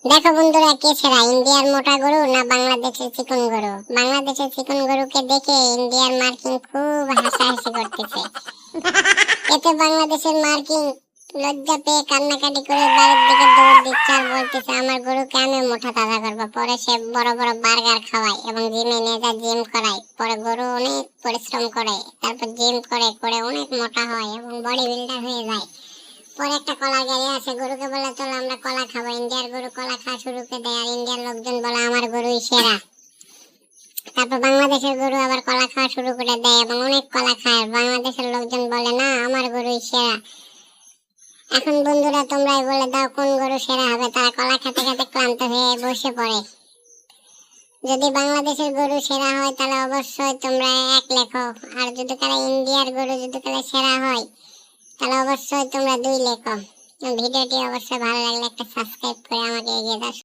দেখো বন্ধুরা, কে সেরা, ইন্ডিয়ার মোটা গরু না বাংলাদেশের চিকন গরু? বাংলাদেশের চিকন গরুকে দেখে ইন্ডিয়ার মার্কিং খুব হাসাহাসি করতেছে। এতে বাংলাদেশের মার্কিং লজ্জা পেয়ে কান্নাকাটি করে বাড়ির দিকে দৌড় দিচ্ছে আর বলতেছে, আমার গরুকে আমি মোটা তাজা করবো। পরে সে বড় বড় বার্গার খাওয়ায় এবং জিমে নিয়ে যায়, জিম করায়। পরে গরু অনেক পরিশ্রম করে, তারপর জিম করে করে অনেক মোটা হয় এবং বডি বিল্ডার হয়ে যায়। পরে একটা কলার গাড়ি আসে, গরুকে বলে চলো আমরা কলা খাবো। ইন্ডিয়ার গরু কলা খাওয়া শুরু করে দেয় আর ইন্ডিয়ার লোকজন বলে আমার গরুই সেরা। তারপর বাংলাদেশের গরু আবার কলা খাওয়া শুরু করে দেয় এবং অনেক কলা খায়, বাংলাদেশের লোকজন বলে না আমার গরুই সেরা। এখন বন্ধুরা তোমরাই বলে দাও কোন গরু সেরা হবে? তারা কলা খেতে খেতে ক্লান্ত হয়ে বসে পড়ে। যদি বাংলাদেশের গরু সেরা হয় তাহলে অবশ্যই তোমরা এক লেখো, আর যদি কারা ইন্ডিয়ার গরু যদি কারা সেরা হয় তাহলে অবশ্যই তোমরা 2 লেখো। ভিডিওটি অবশ্যই ভালো লাগলে একটা সাবস্ক্রাইব করে আমাকে এগিয়ে দাও।